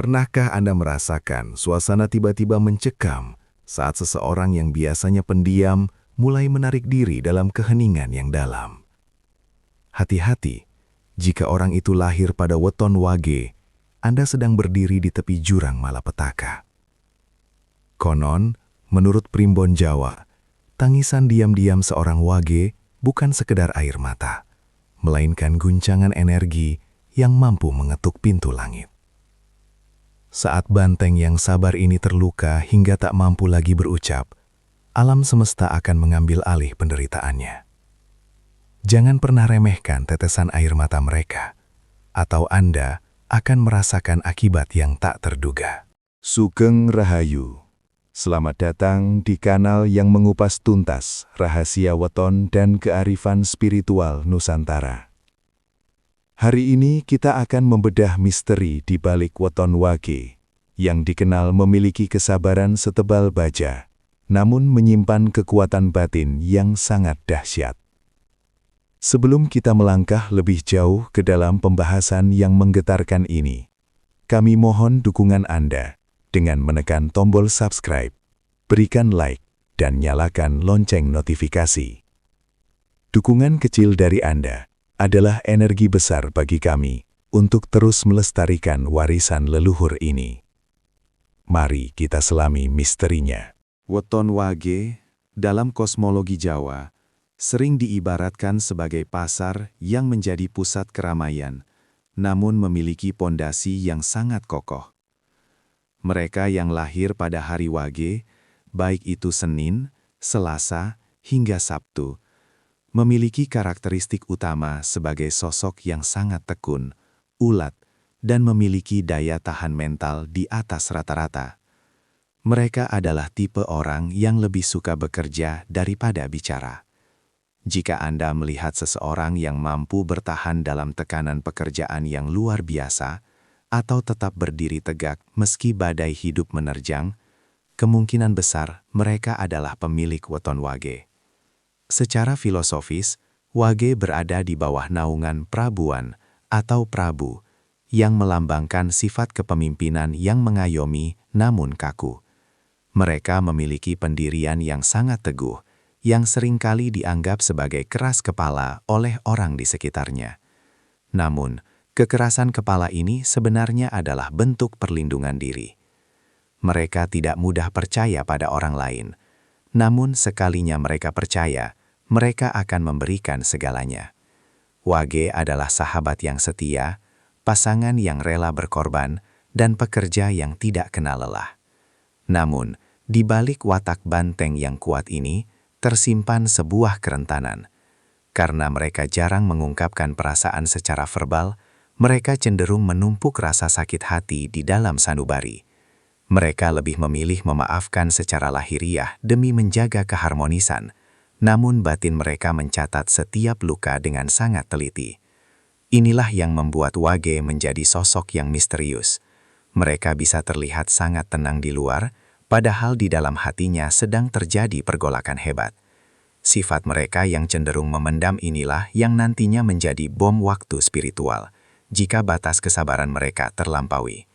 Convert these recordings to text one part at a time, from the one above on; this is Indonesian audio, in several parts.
Pernahkah Anda merasakan suasana tiba-tiba mencekam saat seseorang yang biasanya pendiam mulai menarik diri dalam keheningan yang dalam? Hati-hati, jika orang itu lahir pada weton Wage, Anda sedang berdiri di tepi jurang malapetaka. Konon, menurut primbon Jawa, tangisan diam-diam seorang Wage bukan sekedar air mata, melainkan guncangan energi yang mampu mengetuk pintu langit. Saat banteng yang sabar ini terluka hingga tak mampu lagi berucap, alam semesta akan mengambil alih penderitaannya. Jangan pernah remehkan tetesan air mata mereka, atau Anda akan merasakan akibat yang tak terduga. Sugeng Rahayu. Selamat datang di kanal yang mengupas tuntas rahasia weton dan kearifan spiritual Nusantara. Hari ini kita akan membedah misteri di balik weton Wage, yang dikenal memiliki kesabaran setebal baja, namun menyimpan kekuatan batin yang sangat dahsyat. Sebelum kita melangkah lebih jauh ke dalam pembahasan yang menggetarkan ini, kami mohon dukungan Anda dengan menekan tombol subscribe, berikan like, dan nyalakan lonceng notifikasi. Dukungan kecil dari Anda adalah energi besar bagi kami untuk terus melestarikan warisan leluhur ini. Mari kita selami misterinya. Weton Wage, dalam kosmologi Jawa, sering diibaratkan sebagai pasar yang menjadi pusat keramaian, namun memiliki pondasi yang sangat kokoh. Mereka yang lahir pada hari Wage, baik itu Senin, Selasa, hingga Sabtu, memiliki karakteristik utama sebagai sosok yang sangat tekun, ulet, dan memiliki daya tahan mental di atas rata-rata. Mereka adalah tipe orang yang lebih suka bekerja daripada bicara. Jika Anda melihat seseorang yang mampu bertahan dalam tekanan pekerjaan yang luar biasa, atau tetap berdiri tegak meski badai hidup menerjang, kemungkinan besar mereka adalah pemilik weton Wage. Secara filosofis, Wage berada di bawah naungan Prabuan atau Prabu, yang melambangkan sifat kepemimpinan yang mengayomi namun kaku. Mereka memiliki pendirian yang sangat teguh, yang seringkali dianggap sebagai keras kepala oleh orang di sekitarnya. Namun, kekerasan kepala ini sebenarnya adalah bentuk perlindungan diri. Mereka tidak mudah percaya pada orang lain, namun sekalinya mereka percaya, mereka akan memberikan segalanya. Wage adalah sahabat yang setia, pasangan yang rela berkorban, dan pekerja yang tidak kenal lelah. Namun, di balik watak banteng yang kuat ini, tersimpan sebuah kerentanan. Karena mereka jarang mengungkapkan perasaan secara verbal, mereka cenderung menumpuk rasa sakit hati di dalam sanubari. Mereka lebih memilih memaafkan secara lahiriah demi menjaga keharmonisan, namun batin mereka mencatat setiap luka dengan sangat teliti. Inilah yang membuat Wage menjadi sosok yang misterius. Mereka bisa terlihat sangat tenang di luar, padahal di dalam hatinya sedang terjadi pergolakan hebat. Sifat mereka yang cenderung memendam inilah yang nantinya menjadi bom waktu spiritual, jika batas kesabaran mereka terlampaui.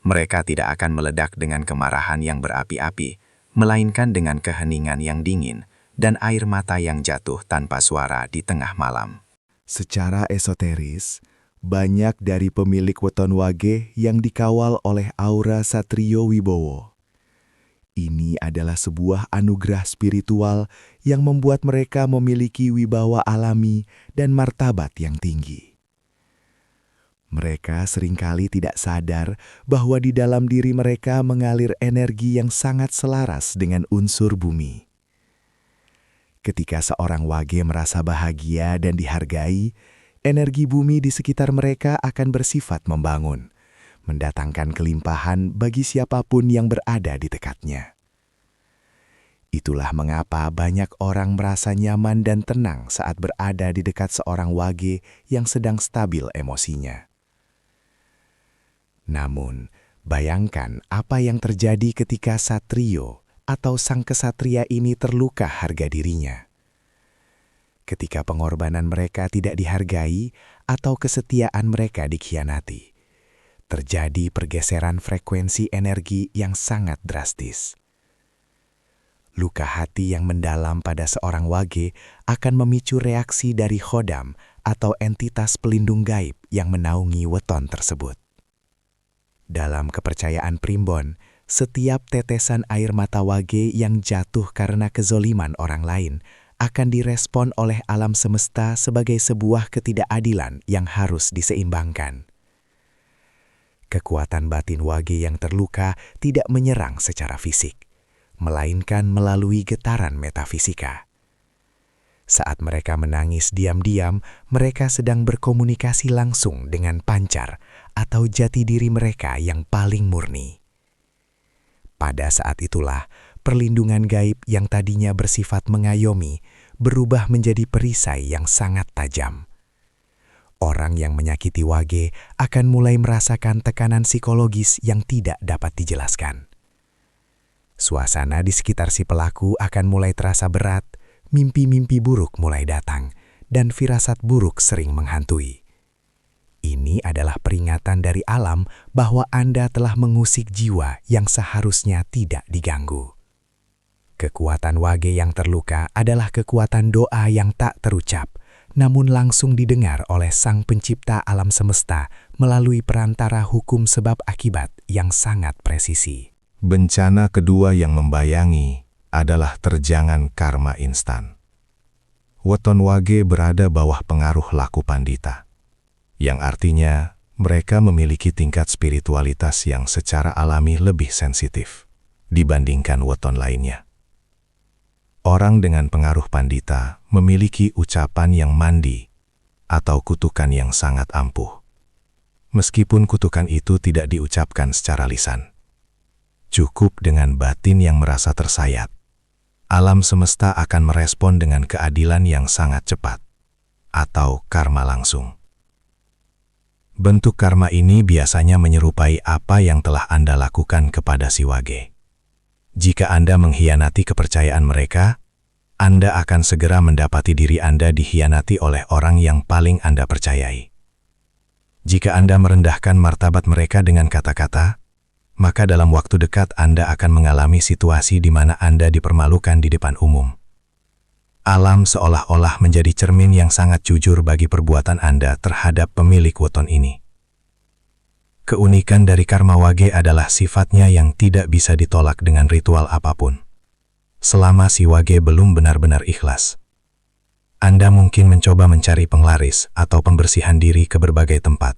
Mereka tidak akan meledak dengan kemarahan yang berapi-api, melainkan dengan keheningan yang dingin, dan air mata yang jatuh tanpa suara di tengah malam. Secara esoteris, banyak dari pemilik weton Wage yang dikawal oleh aura Satrio Wibowo. Ini adalah sebuah anugerah spiritual yang membuat mereka memiliki wibawa alami dan martabat yang tinggi. Mereka seringkali tidak sadar bahwa di dalam diri mereka mengalir energi yang sangat selaras dengan unsur bumi. Ketika seorang Wage merasa bahagia dan dihargai, energi bumi di sekitar mereka akan bersifat membangun, mendatangkan kelimpahan bagi siapapun yang berada di dekatnya. Itulah mengapa banyak orang merasa nyaman dan tenang saat berada di dekat seorang Wage yang sedang stabil emosinya. Namun, bayangkan apa yang terjadi ketika Satrio atau sang kesatria ini terluka harga dirinya. Ketika pengorbanan mereka tidak dihargai atau kesetiaan mereka dikhianati, terjadi pergeseran frekuensi energi yang sangat drastis. Luka hati yang mendalam pada seorang wage akan memicu reaksi dari khodam atau entitas pelindung gaib yang menaungi weton tersebut. Dalam kepercayaan primbon, setiap tetesan air mata wage yang jatuh karena kezoliman orang lain akan direspon oleh alam semesta sebagai sebuah ketidakadilan yang harus diseimbangkan. Kekuatan batin wage yang terluka tidak menyerang secara fisik, melainkan melalui getaran metafisika. Saat mereka menangis diam-diam, mereka sedang berkomunikasi langsung dengan pancar atau jati diri mereka yang paling murni. Pada saat itulah, perlindungan gaib yang tadinya bersifat mengayomi berubah menjadi perisai yang sangat tajam. Orang yang menyakiti wage akan mulai merasakan tekanan psikologis yang tidak dapat dijelaskan. Suasana di sekitar si pelaku akan mulai terasa berat, mimpi-mimpi buruk mulai datang, dan firasat buruk sering menghantui. Ini adalah peringatan dari alam bahwa Anda telah mengusik jiwa yang seharusnya tidak diganggu. Kekuatan wage yang terluka adalah kekuatan doa yang tak terucap, namun langsung didengar oleh Sang Pencipta alam semesta melalui perantara hukum sebab akibat yang sangat presisi. Bencana kedua yang membayangi adalah terjangan karma instan. Weton wage berada bawah pengaruh laku pandita, yang artinya mereka memiliki tingkat spiritualitas yang secara alami lebih sensitif dibandingkan weton lainnya. Orang dengan pengaruh pandita memiliki ucapan yang mandi atau kutukan yang sangat ampuh. Meskipun kutukan itu tidak diucapkan secara lisan, cukup dengan batin yang merasa tersayat. Alam semesta akan merespon dengan keadilan yang sangat cepat, atau karma langsung. Bentuk karma ini biasanya menyerupai apa yang telah Anda lakukan kepada si wage. Jika Anda mengkhianati kepercayaan mereka, Anda akan segera mendapati diri Anda dikhianati oleh orang yang paling Anda percayai. Jika Anda merendahkan martabat mereka dengan kata-kata, maka dalam waktu dekat Anda akan mengalami situasi di mana Anda dipermalukan di depan umum. Alam seolah-olah menjadi cermin yang sangat jujur bagi perbuatan Anda terhadap pemilik weton ini. Keunikan dari karma wage adalah sifatnya yang tidak bisa ditolak dengan ritual apapun. Selama si wage belum benar-benar ikhlas, Anda mungkin mencoba mencari penglaris atau pembersihan diri ke berbagai tempat.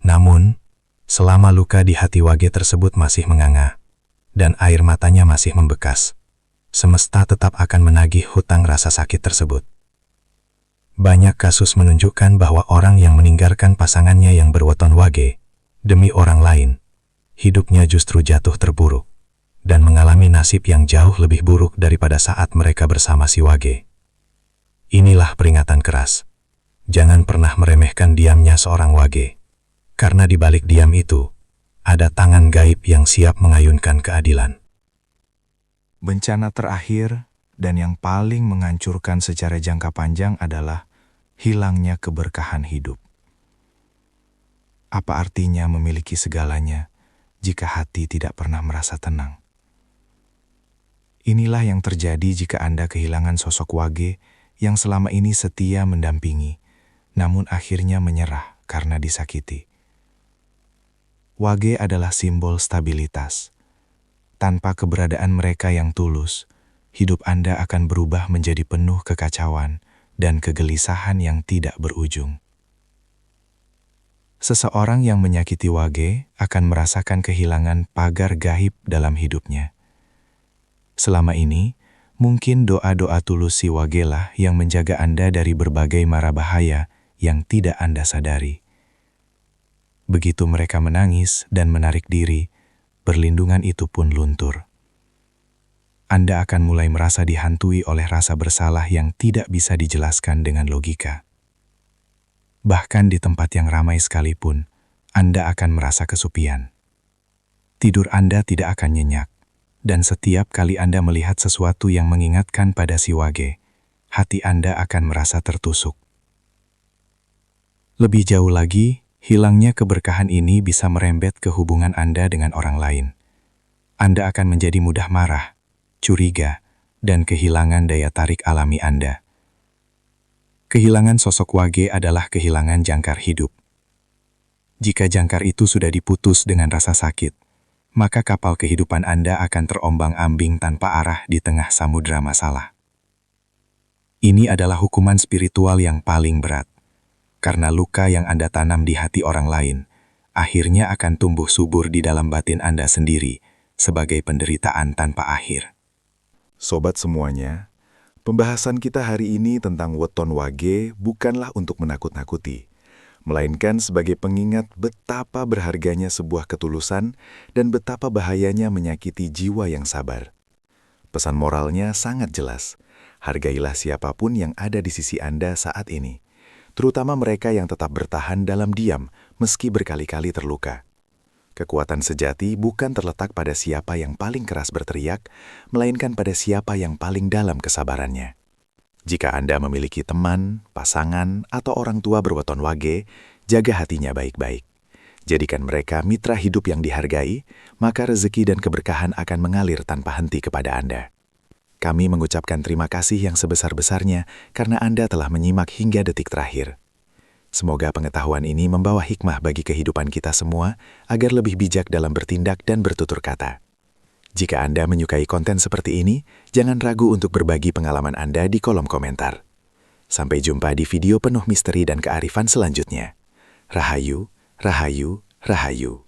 Namun, selama luka di hati wage tersebut masih menganga, dan air matanya masih membekas, semesta tetap akan menagih hutang rasa sakit tersebut. Banyak kasus menunjukkan bahwa orang yang meninggalkan pasangannya yang berweton wage demi orang lain, hidupnya justru jatuh terpuruk, dan mengalami nasib yang jauh lebih buruk daripada saat mereka bersama si wage. Inilah peringatan keras. Jangan pernah meremehkan diamnya seorang wage. Karena di balik diam itu, ada tangan gaib yang siap mengayunkan keadilan. Bencana terakhir dan yang paling menghancurkan secara jangka panjang adalah hilangnya keberkahan hidup. Apa artinya memiliki segalanya jika hati tidak pernah merasa tenang? Inilah yang terjadi jika Anda kehilangan sosok wage yang selama ini setia mendampingi, namun akhirnya menyerah karena disakiti. Wage adalah simbol stabilitas. Tanpa keberadaan mereka yang tulus, hidup Anda akan berubah menjadi penuh kekacauan dan kegelisahan yang tidak berujung. Seseorang yang menyakiti wage akan merasakan kehilangan pagar gaib dalam hidupnya. Selama ini, mungkin doa-doa tulus si wage lah yang menjaga Anda dari berbagai mara bahaya yang tidak Anda sadari. Begitu mereka menangis dan menarik diri, perlindungan itu pun luntur. Anda akan mulai merasa dihantui oleh rasa bersalah yang tidak bisa dijelaskan dengan logika. Bahkan di tempat yang ramai sekalipun, Anda akan merasa kesepian. Tidur Anda tidak akan nyenyak, dan setiap kali Anda melihat sesuatu yang mengingatkan pada si wage, hati Anda akan merasa tertusuk. Lebih jauh lagi, Hilangnya keberkahan ini bisa merembet ke hubungan Anda dengan orang lain. Anda akan menjadi mudah marah, curiga, dan kehilangan daya tarik alami Anda. Kehilangan sosok wage adalah kehilangan jangkar hidup. Jika jangkar itu sudah diputus dengan rasa sakit, maka kapal kehidupan Anda akan terombang-ambing tanpa arah di tengah samudera masalah. Ini adalah hukuman spiritual yang paling berat. Karena luka yang Anda tanam di hati orang lain, akhirnya akan tumbuh subur di dalam batin Anda sendiri sebagai penderitaan tanpa akhir. Sobat semuanya, pembahasan kita hari ini tentang weton wage bukanlah untuk menakut-nakuti, melainkan sebagai pengingat betapa berharganya sebuah ketulusan dan betapa bahayanya menyakiti jiwa yang sabar. Pesan moralnya sangat jelas, hargailah siapapun yang ada di sisi Anda saat ini, terutama mereka yang tetap bertahan dalam diam meski berkali-kali terluka. Kekuatan sejati bukan terletak pada siapa yang paling keras berteriak, melainkan pada siapa yang paling dalam kesabarannya. Jika Anda memiliki teman, pasangan, atau orang tua berweton wage, jaga hatinya baik-baik. Jadikan mereka mitra hidup yang dihargai, maka rezeki dan keberkahan akan mengalir tanpa henti kepada Anda. Kami mengucapkan terima kasih yang sebesar-besarnya karena Anda telah menyimak hingga detik terakhir. Semoga pengetahuan ini membawa hikmah bagi kehidupan kita semua agar lebih bijak dalam bertindak dan bertutur kata. Jika Anda menyukai konten seperti ini, jangan ragu untuk berbagi pengalaman Anda di kolom komentar. Sampai jumpa di video penuh misteri dan kearifan selanjutnya. Rahayu, Rahayu, Rahayu.